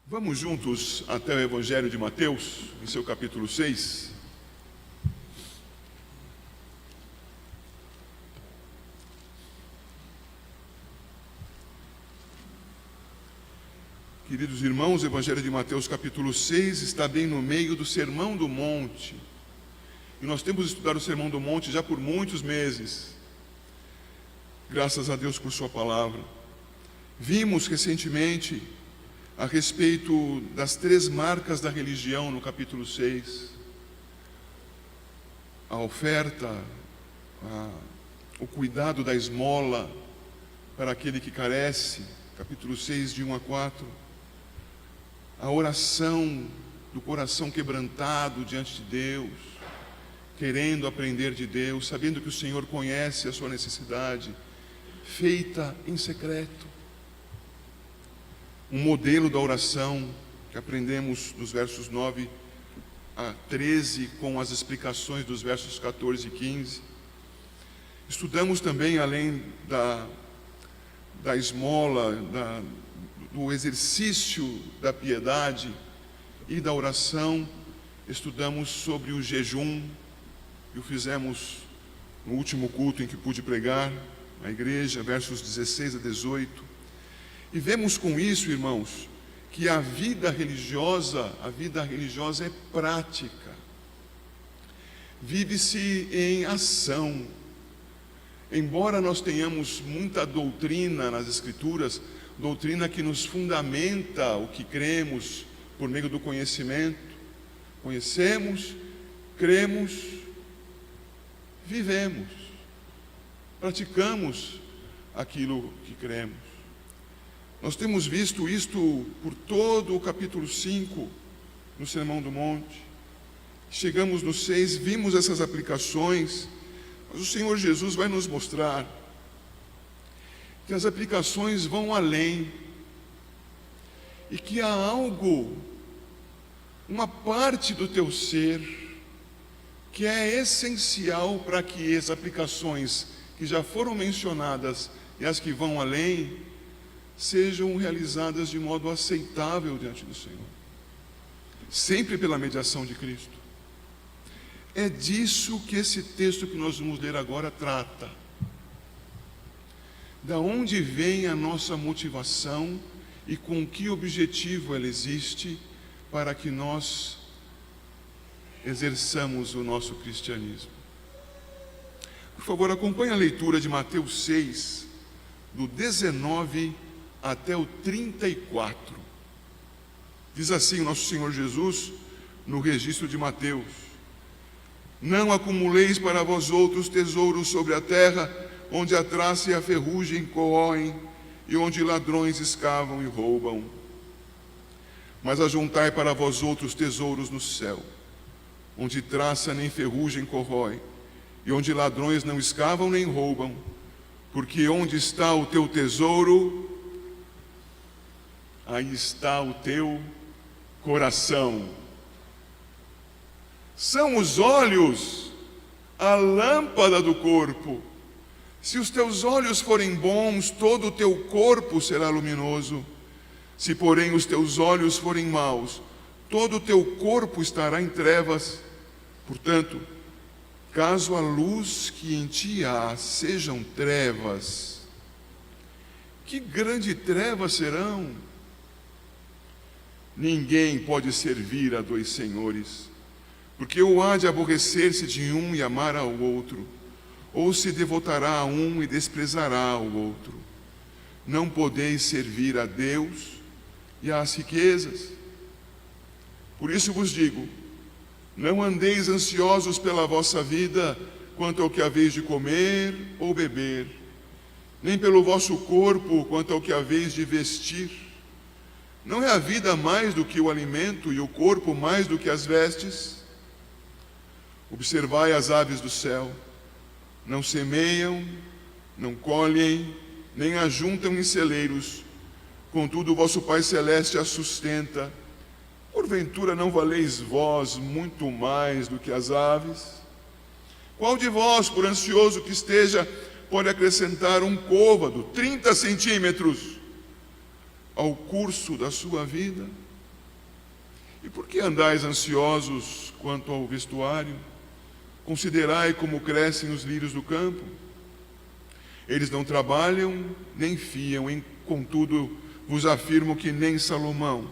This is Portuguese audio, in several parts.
Vamos juntos até o Evangelho de Mateus, em seu capítulo 6. Queridos irmãos, o Evangelho de Mateus, capítulo 6, está bem no meio do Sermão do Monte. E nós temos estudado o Sermão do Monte já por muitos meses. Graças a Deus por sua palavra. Vimos recentemente a respeito das 3 marcas da religião no capítulo 6. A oferta, o cuidado da esmola para aquele que carece, capítulo 6, de 1 a 4. A oração do coração quebrantado diante de Deus, querendo aprender de Deus, sabendo que o Senhor conhece a sua necessidade, feita em secreto. Um modelo da oração que aprendemos dos versos 9 a 13, com as explicações dos versos 14 e 15. Estudamos também, além da esmola, do exercício da piedade e da oração, estudamos sobre o jejum, e o fizemos no último culto em que pude pregar na igreja, versos 16 a 18. E vemos com isso, irmãos, que a vida religiosa é prática. Vive-se em ação. Embora nós tenhamos muita doutrina nas Escrituras, doutrina que nos fundamenta o que cremos por meio do conhecimento, conhecemos, cremos, vivemos, praticamos aquilo que cremos. Nós temos visto isto por todo o capítulo 5, no Sermão do Monte. Chegamos no 6, vimos essas aplicações, mas o Senhor Jesus vai nos mostrar que as aplicações vão além, e que há algo, uma parte do teu ser, que é essencial para que as aplicações que já foram mencionadas e as que vão além sejam realizadas de modo aceitável diante do Senhor, sempre pela mediação de Cristo. É disso que esse texto que nós vamos ler agora trata. Da onde vem a nossa motivação e com que objetivo ela existe para que nós exerçamos o nosso cristianismo. Por favor, acompanhe a leitura de Mateus 6, do 19 até o 34. Diz assim o nosso Senhor Jesus no registro de Mateus: não acumuleis para vós outros tesouros sobre a terra, onde a traça e a ferrugem corroem, e onde ladrões escavam e roubam. Mas ajuntai para vós outros tesouros no céu, onde traça nem ferrugem corrói, e onde ladrões não escavam nem roubam, porque onde está o teu tesouro, aí está o teu coração. São os olhos a lâmpada do corpo. Se os teus olhos forem bons, todo o teu corpo será luminoso. Se, porém, os teus olhos forem maus, todo o teu corpo estará em trevas. Portanto, caso a luz que em ti há sejam trevas, que grande trevas serão? Ninguém pode servir a 2 senhores, porque ou há de aborrecer-se de um e amar ao outro, ou se devotará a um e desprezará ao outro. Não podeis servir a Deus e às riquezas. Por isso vos digo, não andeis ansiosos pela vossa vida, quanto ao que haveis de comer ou beber, nem pelo vosso corpo, quanto ao que haveis de vestir. Não é a vida mais do que o alimento e o corpo mais do que as vestes? Observai as aves do céu, não semeiam, não colhem, nem ajuntam em celeiros, contudo o vosso Pai Celeste as sustenta. Porventura não valeis vós muito mais do que as aves? Qual de vós, por ansioso que esteja, pode acrescentar um côvado, 30 centímetros, ao curso da sua vida? E por que andais ansiosos quanto ao vestuário? Considerai como crescem os lírios do campo. Eles não trabalham, nem fiam, contudo, vos afirmo que nem Salomão,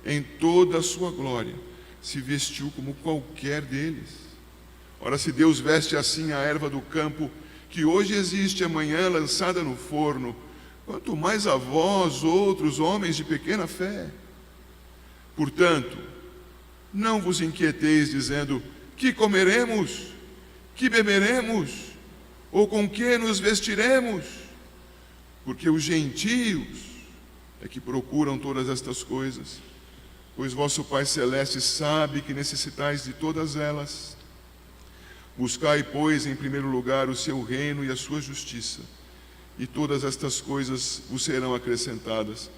em toda a sua glória, se vestiu como qualquer deles. Ora, se Deus veste assim a erva do campo, que hoje existe, amanhã é lançada no forno, quanto mais a vós, outros homens de pequena fé. Portanto, não vos inquieteis dizendo: que comeremos? Que beberemos? Ou com que nos vestiremos? Porque os gentios é que procuram todas estas coisas, pois vosso Pai Celeste sabe que necessitais de todas elas. Buscai, pois, em primeiro lugar o seu reino e a sua justiça, e todas estas coisas vos serão acrescentadas.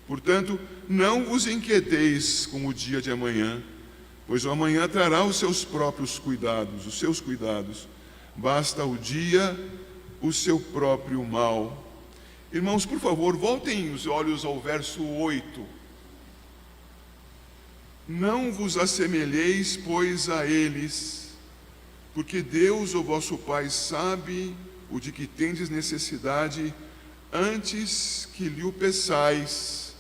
Portanto, não vos inquieteis com o dia de amanhã, pois o amanhã trará os seus próprios cuidados, os seus cuidados. Basta o dia o seu próprio mal. Irmãos, por favor, voltem os olhos ao verso 8. Não vos assemelheis, pois, a eles, porque Deus, o vosso Pai, sabe o de que tendes necessidade, antes que lhe o peçais.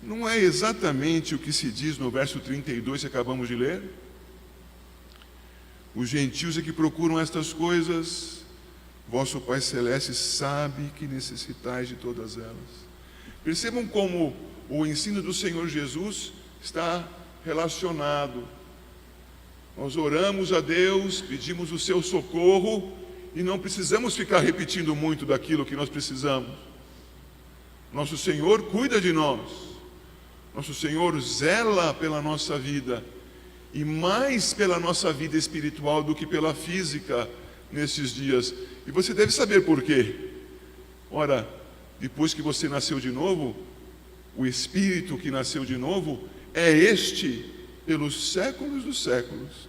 Não é exatamente o que se diz no verso 32 que acabamos de ler? Os gentios é que procuram estas coisas, vosso Pai Celeste sabe que necessitais de todas elas. Percebam como o ensino do Senhor Jesus está relacionado. Nós oramos a Deus, pedimos o seu socorro e não precisamos ficar repetindo muito daquilo que nós precisamos. Nosso Senhor cuida de nós, nosso Senhor zela pela nossa vida, e mais pela nossa vida espiritual do que pela física nesses dias. E você deve saber por quê. Ora, depois que você nasceu de novo, o Espírito que nasceu de novo é este pelos séculos dos séculos.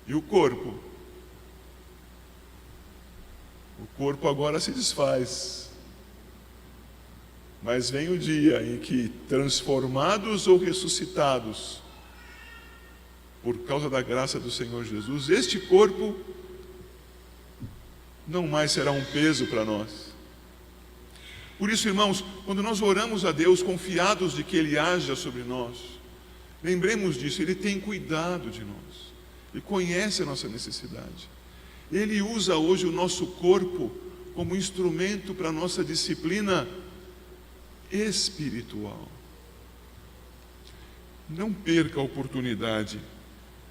E o corpo agora se desfaz. Mas vem o dia em que, transformados ou ressuscitados, por causa da graça do Senhor Jesus, este corpo não mais será um peso para nós. Por isso, irmãos, quando nós oramos a Deus confiados de que Ele haja sobre nós, lembremos disso, Ele tem cuidado de nós, Ele conhece a nossa necessidade. Ele usa hoje o nosso corpo como instrumento para a nossa disciplina espiritual. Não perca a oportunidade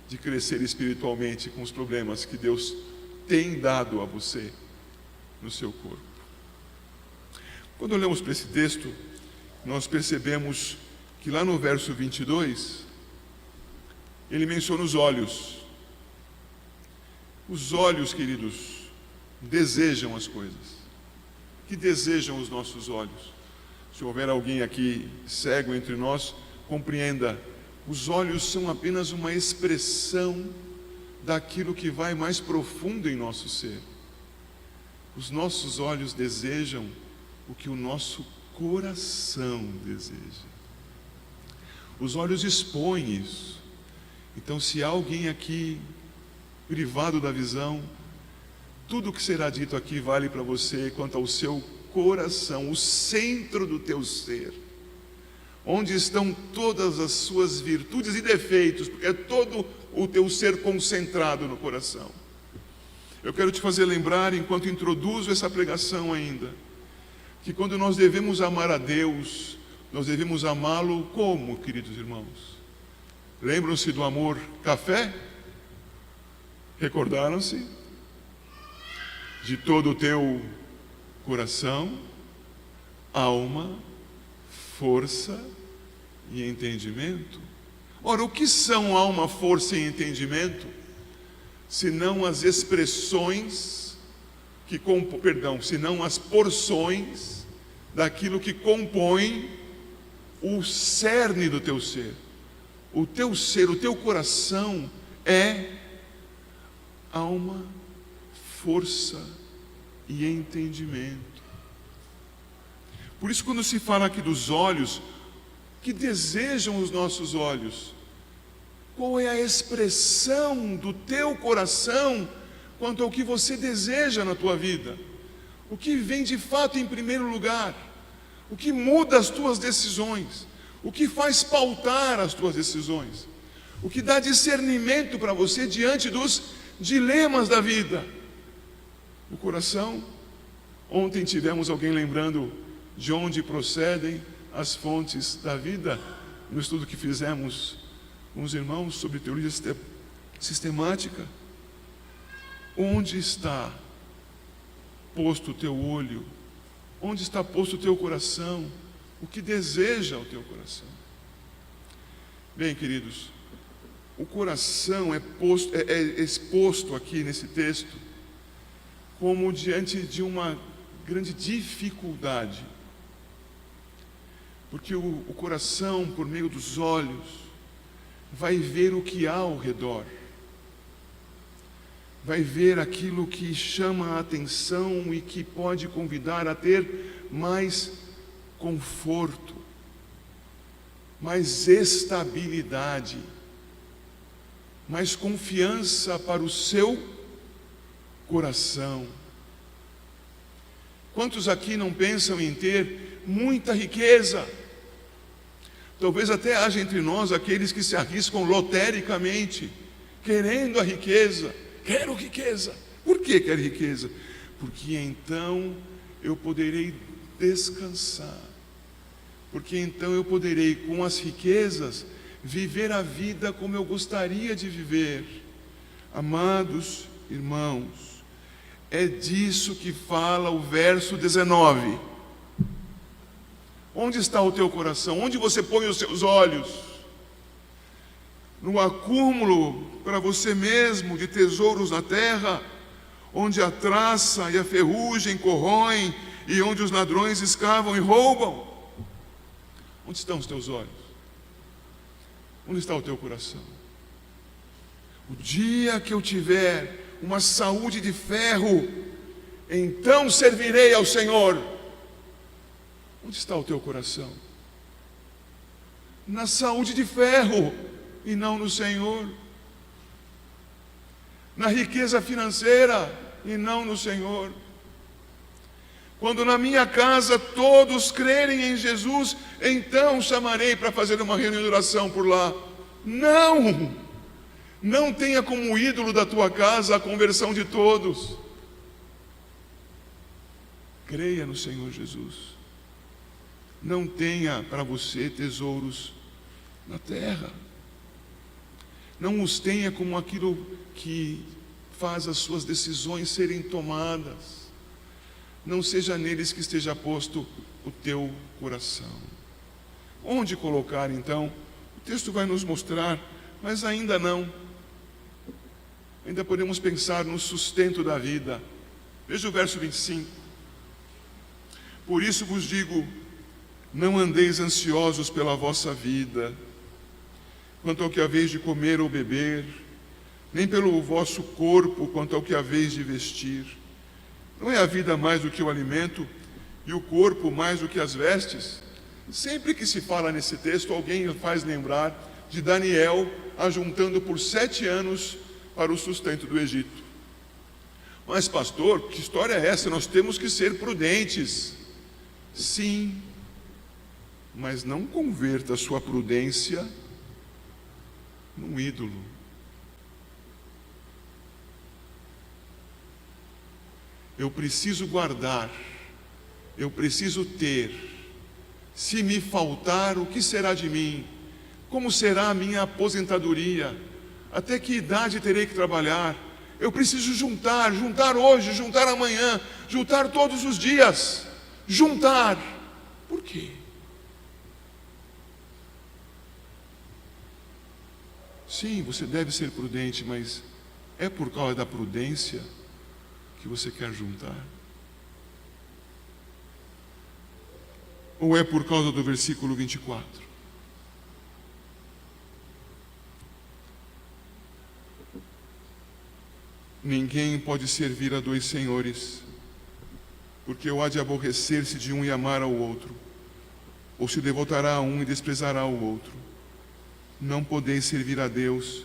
de crescer espiritualmente com os problemas que Deus tem dado a você no seu corpo. Quando olhamos para esse texto, nós percebemos que lá no verso 22, ele menciona os olhos. Os olhos, queridos, desejam as coisas. Que desejam os nossos olhos? Se houver alguém aqui cego entre nós, compreenda. Os olhos são apenas uma expressão daquilo que vai mais profundo em nosso ser. Os nossos olhos desejam o que o nosso coração deseja. Os olhos expõem isso. Então, se há alguém aqui privado da visão, tudo o que será dito aqui vale para você quanto ao seu coração, o centro do teu ser, onde estão todas as suas virtudes e defeitos, porque é todo o teu ser concentrado no coração. Eu quero te fazer lembrar, enquanto introduzo essa pregação ainda, que quando nós devemos amar a Deus, nós devemos amá-lo como, queridos irmãos? Lembram-se do amor café? Recordaram-se? De todo o teu coração, alma, força e entendimento. Ora, o que são alma, força e entendimento? Senão as expressões senão as porções daquilo que compõe o cerne do teu ser. O teu ser, o teu coração é alma, força e entendimento. Por isso, quando se fala aqui dos olhos, que desejam os nossos olhos? Qual é a expressão do teu coração quanto ao que você deseja na tua vida? O que vem de fato em primeiro lugar? O que muda as tuas decisões? O que faz pautar as tuas decisões? O que dá discernimento para você diante dos dilemas da vida? O coração. Ontem tivemos alguém lembrando de onde procedem as fontes da vida, no estudo que fizemos com os irmãos sobre teologia sistemática. Onde está posto o teu olho? Onde está posto o teu coração? O que deseja o teu coração? Bem, queridos, o coração é exposto aqui nesse texto como diante de uma grande dificuldade, porque o coração, por meio dos olhos, vai ver o que há ao redor, vai ver aquilo que chama a atenção e que pode convidar a ter mais conforto, mais estabilidade, mais confiança para o seu coração. Quantos aqui não pensam em ter muita riqueza? Talvez até haja entre nós aqueles que se arriscam lotericamente, querendo a riqueza. Quero riqueza. Por que quero riqueza? Porque então eu poderei descansar. Porque então eu poderei, com as riquezas, viver a vida como eu gostaria de viver. Amados irmãos, é disso que fala o verso 19. Onde está o teu coração? Onde você põe os seus olhos? No acúmulo para você mesmo de tesouros na terra, onde a traça e a ferrugem corroem e onde os ladrões escavam e roubam? Onde estão os teus olhos? Onde está o teu coração? O dia que eu tiver uma saúde de ferro, então servirei ao Senhor. Onde está o teu coração? Na saúde de ferro e não no Senhor. Na riqueza financeira e não no Senhor. Quando na minha casa todos crerem em Jesus, então chamarei para fazer uma reunião de oração por lá. Não! Não tenha como ídolo da tua casa a conversão de todos. Creia no Senhor Jesus. Não tenha para você tesouros na terra. Não os tenha como aquilo que faz as suas decisões serem tomadas. Não seja neles que esteja posto o teu coração. Onde colocar então? O texto vai nos mostrar, mas ainda não. Ainda podemos pensar no sustento da vida. Veja o verso 25. Por isso vos digo, não andeis ansiosos pela vossa vida, quanto ao que haveis de comer ou beber, nem pelo vosso corpo, quanto ao que haveis de vestir. Não é a vida mais do que o alimento, e o corpo mais do que as vestes? Sempre que se fala nesse texto, alguém faz lembrar de Daniel ajuntando por 7 anos para o sustento do Egito. Mas pastor, que história é essa? Nós temos que ser prudentes. Sim, mas não converta a sua prudência num ídolo. Eu preciso guardar, eu preciso ter. Se me faltar, o que será de mim? Como será a minha aposentadoria? Até que idade terei que trabalhar? Eu preciso juntar hoje, juntar amanhã, juntar todos os dias. Juntar. Por quê? Sim, você deve ser prudente, mas é por causa da prudência que você quer juntar? Ou é por causa do versículo 24? Ninguém pode servir a 2 senhores, porque ou há de aborrecer-se de um e amar ao outro, ou se devotará a um e desprezará o outro. Não podeis servir a Deus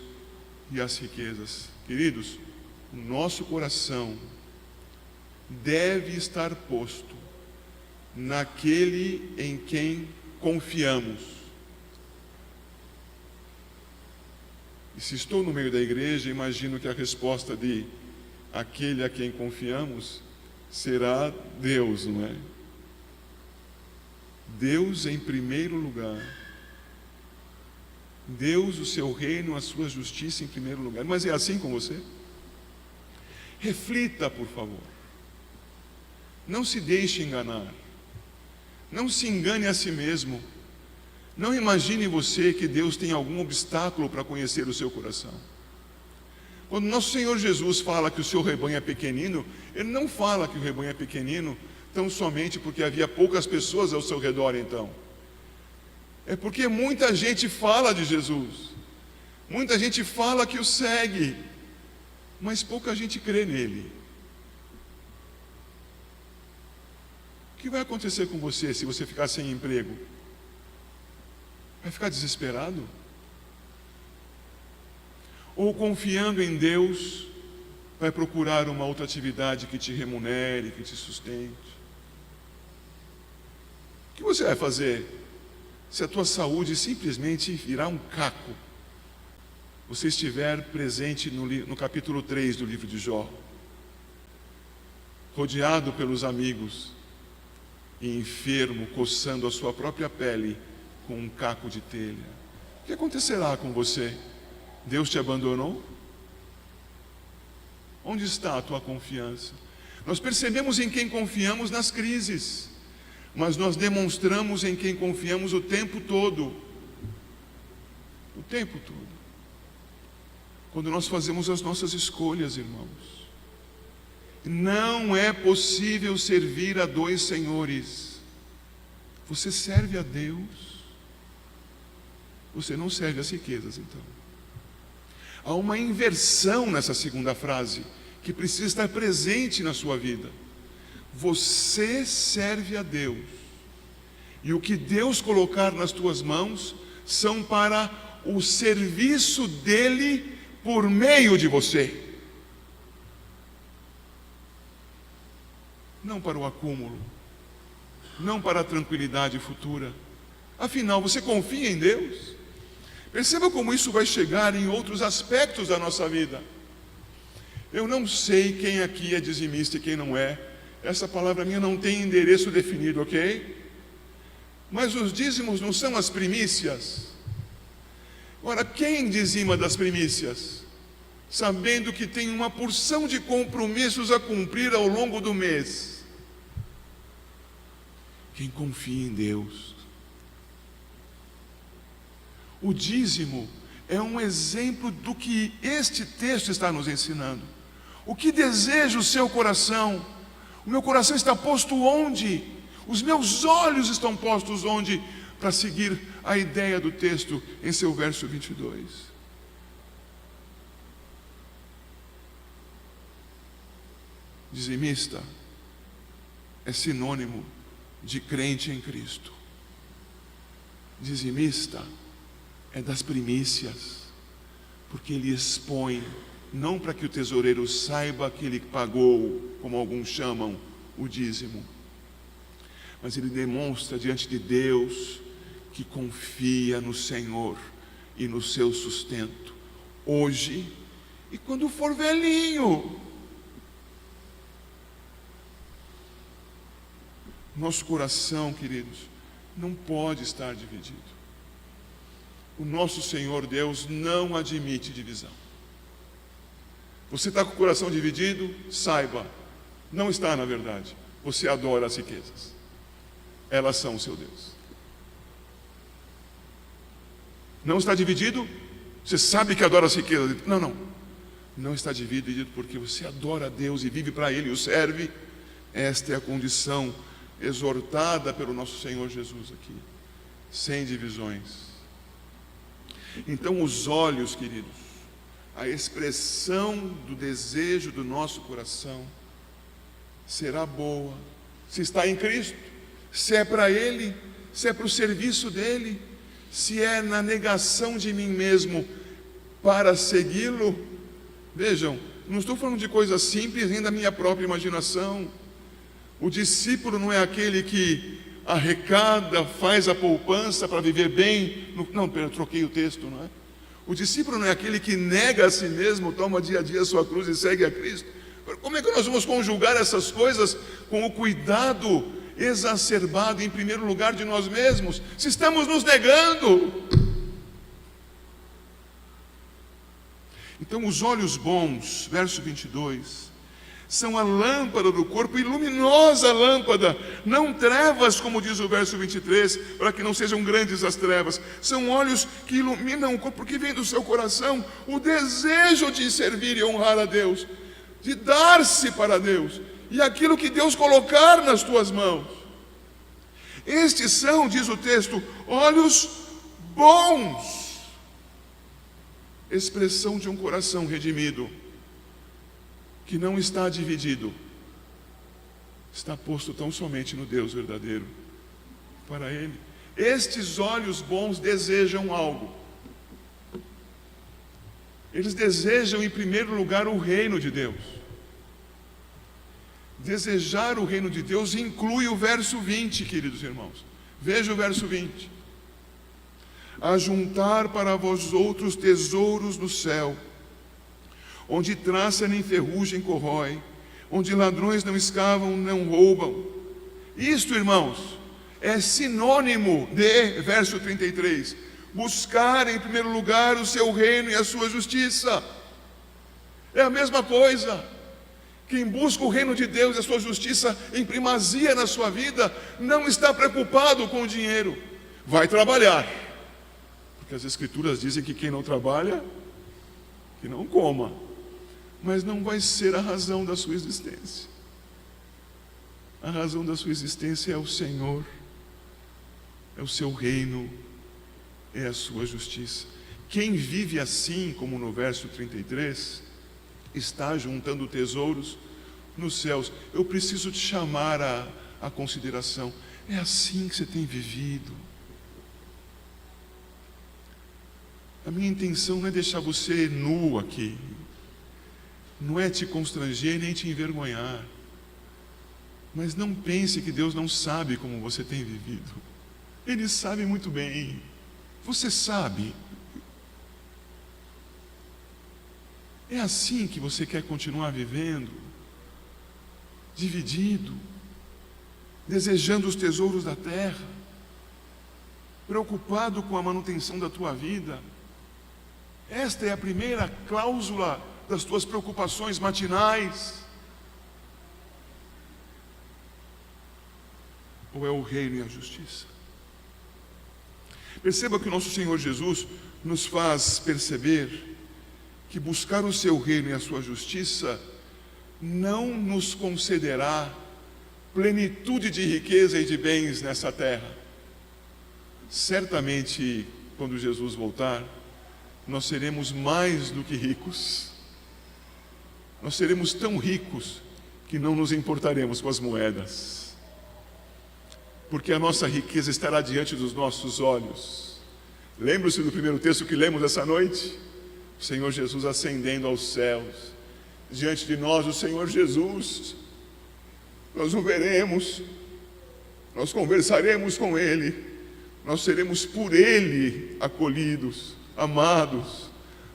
e às riquezas. Queridos, o nosso coração deve estar posto naquele em quem confiamos. E se estou no meio da igreja, imagino que a resposta de aquele a quem confiamos será Deus, não é? Deus em primeiro lugar. Deus, o seu reino, a sua justiça em primeiro lugar. Mas é assim com você? Reflita, por favor. Não se deixe enganar. Não se engane a si mesmo. Não imagine você que Deus tem algum obstáculo para conhecer o seu coração. Quando nosso Senhor Jesus fala que o seu rebanho é pequenino, Ele não fala que o rebanho é pequenino tão somente porque havia poucas pessoas ao seu redor então. É porque muita gente fala de Jesus. Muita gente fala que o segue, mas pouca gente crê nele. O que vai acontecer com você se você ficar sem emprego? Vai ficar desesperado? Ou confiando em Deus, vai procurar uma outra atividade que te remunere, que te sustente? O que você vai fazer se a tua saúde simplesmente virar um caco? Você estiver presente no capítulo 3 do livro de Jó, rodeado pelos amigos e enfermo, coçando a sua própria pele com um caco de telha. O que acontecerá com você? Deus te abandonou? Onde está a tua confiança? Nós percebemos em quem confiamos nas crises, mas nós demonstramos em quem confiamos o tempo todo. O tempo todo. Quando nós fazemos as nossas escolhas, irmãos. Não é possível servir a dois senhores. Você serve a Deus, você não serve as riquezas, então. Há uma inversão nessa segunda frase, que precisa estar presente na sua vida. Você serve a Deus, e o que Deus colocar nas tuas mãos são para o serviço dele por meio de você. Não para o acúmulo, não para a tranquilidade futura. Afinal, você confia em Deus? Perceba como isso vai chegar em outros aspectos da nossa vida. Eu não sei quem aqui é dizimista e quem não é. Essa palavra minha não tem endereço definido, ok? Mas os dízimos não são as primícias. Ora, quem dizima das primícias? Sabendo que tem uma porção de compromissos a cumprir ao longo do mês. Quem confia em Deus. O dízimo é um exemplo do que este texto está nos ensinando. O que deseja o seu coração? O meu coração está posto onde? Os meus olhos estão postos onde? Para seguir a ideia do texto em seu verso 22. Dizimista é sinônimo de crente em Cristo. Dizimista é das primícias, porque ele expõe, não para que o tesoureiro saiba que ele pagou, como alguns chamam, o dízimo, mas ele demonstra diante de Deus que confia no Senhor e no seu sustento, hoje e quando for velhinho. Nosso coração, queridos, não pode estar dividido. O nosso Senhor Deus não admite divisão. Você está com o coração dividido? Saiba, não está na verdade. Você adora as riquezas. Elas são o seu Deus. Não está dividido? Você sabe que adora as riquezas. Não está dividido porque você adora a Deus e vive para Ele e o serve. Esta é a condição exortada pelo nosso Senhor Jesus aqui. Sem divisões. Então os olhos, queridos, a expressão do desejo do nosso coração será boa, se está em Cristo, se é para Ele, se é para o serviço dele, se é na negação de mim mesmo para segui-lo. Vejam, não estou falando de coisas simples nem da minha própria imaginação. O discípulo não é aquele que arrecada, faz a poupança para viver bem. Não, eu troquei o texto, não é? O discípulo não é aquele que nega a si mesmo, toma dia a dia a sua cruz e segue a Cristo. Como é que nós vamos conjugar essas coisas com o cuidado exacerbado, em primeiro lugar, de nós mesmos, se estamos nos negando? Então, os olhos bons, verso 22, são a lâmpada do corpo, e luminosa lâmpada, não trevas, como diz o verso 23, para que não sejam grandes as trevas. São olhos que iluminam o corpo, porque vem do seu coração o desejo de servir e honrar a Deus, de dar-se para Deus, e aquilo que Deus colocar nas tuas mãos. Estes são, diz o texto, olhos bons, expressão de um coração redimido, que não está dividido, está posto tão somente no Deus verdadeiro, para Ele. Estes olhos bons desejam algo. Eles desejam, em primeiro lugar, o reino de Deus. Desejar o reino de Deus inclui o verso 20, queridos irmãos. Veja o verso 20. Ajuntar para vós outros tesouros no céu, onde traça nem ferrugem corrói, onde ladrões não escavam, não roubam. Isto, irmãos, é sinônimo de, verso 33, buscar em primeiro lugar o seu reino e a sua justiça. É a mesma coisa. Quem busca o reino de Deus e a sua justiça em primazia na sua vida, não está preocupado com o dinheiro. Vai trabalhar, porque as Escrituras dizem que quem não trabalha, que não coma. Mas não vai ser a razão da sua existência. A razão da sua existência é o Senhor, é o seu reino, é a sua justiça. Quem vive assim, como no verso 33, está juntando tesouros nos céus. Eu preciso te chamar a consideração. É assim que você tem vivido. A minha intenção não é deixar você nu aqui, não é te constranger nem te envergonhar, mas não pense que Deus não sabe como você tem vivido. Ele sabe muito bem. Você sabe. É assim que você quer continuar vivendo, dividido, desejando os tesouros da terra, preocupado com a manutenção da tua vida? Esta é a primeira cláusula das tuas preocupações matinais? Ou é o reino e a justiça? Perceba que o nosso Senhor Jesus nos faz perceber que buscar o seu reino e a sua justiça não nos concederá plenitude de riqueza e de bens nessa terra. Certamente, quando Jesus voltar, nós seremos mais do que ricos. Nós seremos tão ricos que não nos importaremos com as moedas, porque a nossa riqueza estará diante dos nossos olhos. Lembra-se do primeiro texto que lemos essa noite? O Senhor Jesus ascendendo aos céus. Diante de nós o Senhor Jesus, nós o veremos, nós conversaremos com Ele, nós seremos por Ele acolhidos, amados.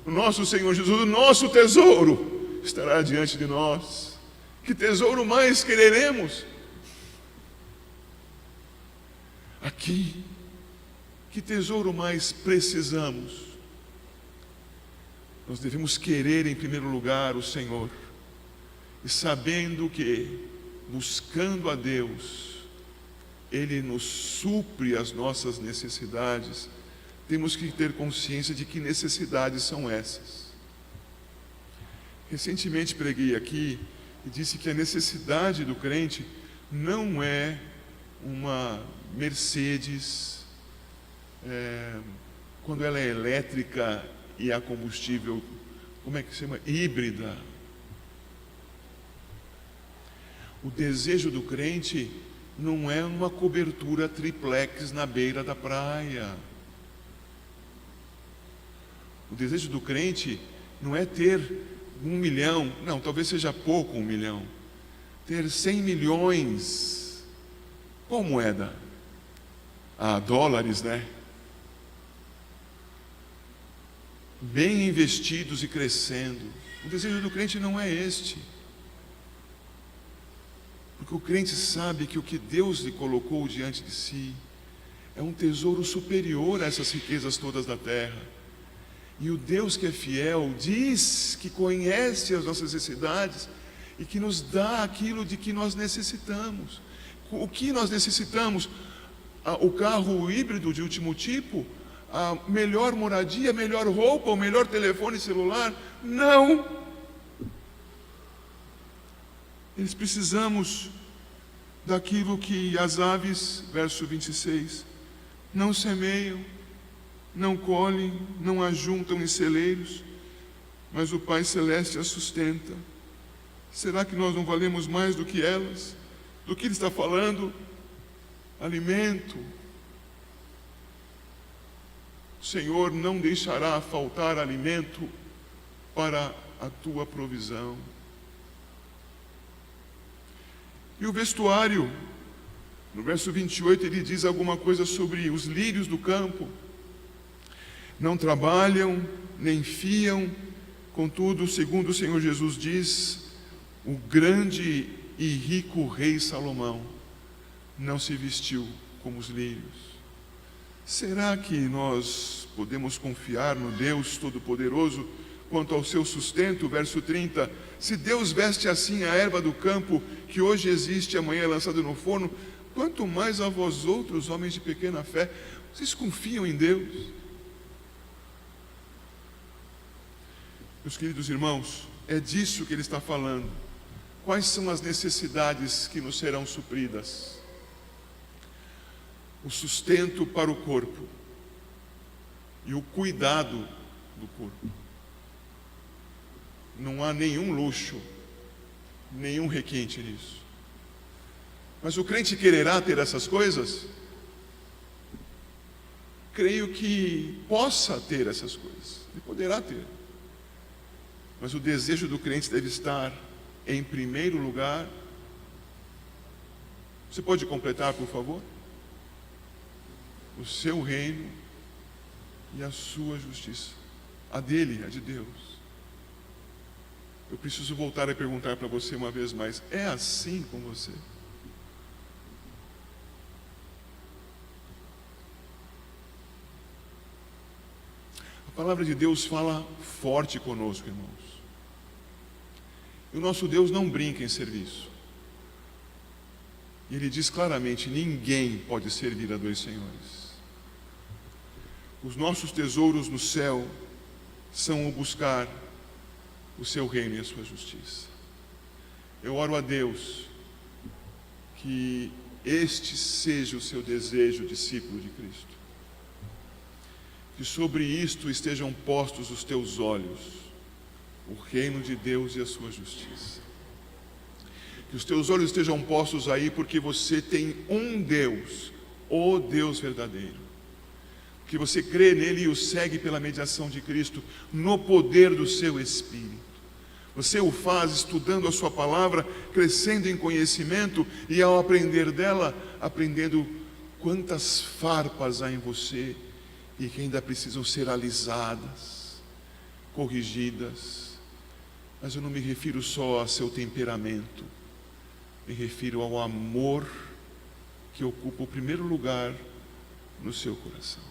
O nosso Senhor Jesus, o nosso tesouro, estará diante de nós. Que tesouro mais quereremos? Aqui, que tesouro mais precisamos? Nós devemos querer em primeiro lugar o Senhor, e sabendo que, buscando a Deus, Ele nos supre as nossas necessidades. Temos que ter consciência de que necessidades são essas. Recentemente preguei aqui e disse que a necessidade do crente não é uma Mercedes, quando ela é elétrica e a combustível, como é que se chama? Híbrida. O desejo do crente não é uma cobertura triplex na beira da praia. O desejo do crente não é ter 1 milhão, não, talvez seja pouco 1 milhão, ter 100 milhões, qual moeda? Dólares, né? Bem investidos e crescendo. O desejo do crente não é este. Porque o crente sabe que o que Deus lhe colocou diante de si é um tesouro superior a essas riquezas todas da terra. E o Deus que é fiel diz que conhece as nossas necessidades e que nos dá aquilo de que nós necessitamos. O que nós necessitamos? O carro híbrido de último tipo? A melhor moradia, a melhor roupa, o melhor telefone celular? Não! Nós precisamos daquilo que as aves, verso 26, não semeiam, não colhem, não ajuntam em celeiros, mas o Pai Celeste as sustenta. Será que nós não valemos mais do que elas? Do que Ele está falando? Alimento. O Senhor não deixará faltar alimento para a tua provisão. E o vestuário, no verso 28, ele diz alguma coisa sobre os lírios do campo. Não trabalham, nem fiam, contudo, segundo o Senhor Jesus diz, o grande e rico rei Salomão não se vestiu como os lírios. Será que nós podemos confiar no Deus Todo-Poderoso quanto ao seu sustento? Verso 30, se Deus veste assim a erva do campo, que hoje existe e amanhã é lançada no forno, quanto mais a vós outros, homens de pequena fé. Vocês confiam em Deus? Meus queridos irmãos, é disso que ele está falando. Quais são as necessidades que nos serão supridas? O sustento para o corpo e o cuidado do corpo. Não há nenhum luxo, nenhum requinte nisso. Mas o crente quererá ter essas coisas? Creio que possa ter essas coisas. Ele poderá ter. Mas o desejo do crente deve estar em primeiro lugar. Você pode completar, por favor? O seu reino e a sua justiça. A dele, a de Deus. Eu preciso voltar a perguntar para você uma vez mais: é assim com você? A palavra de Deus fala forte conosco, irmãos. E o nosso Deus não brinca em serviço. E Ele diz claramente: ninguém pode servir a dois senhores. Os nossos tesouros no céu são o buscar o seu reino e a sua justiça. Eu oro a Deus que este seja o seu desejo, discípulo de Cristo. Que sobre isto estejam postos os teus olhos, o reino de Deus e a sua justiça. Que os teus olhos estejam postos aí, porque você tem um Deus, o Deus verdadeiro. Que você crê nele e o segue pela mediação de Cristo, no poder do seu Espírito. Você o faz estudando a sua palavra, crescendo em conhecimento e ao aprender dela, aprendendo quantas farpas há em você e que ainda precisam ser alisadas, corrigidas. Mas eu não me refiro só a seu temperamento, me refiro ao amor que ocupa o primeiro lugar no seu coração.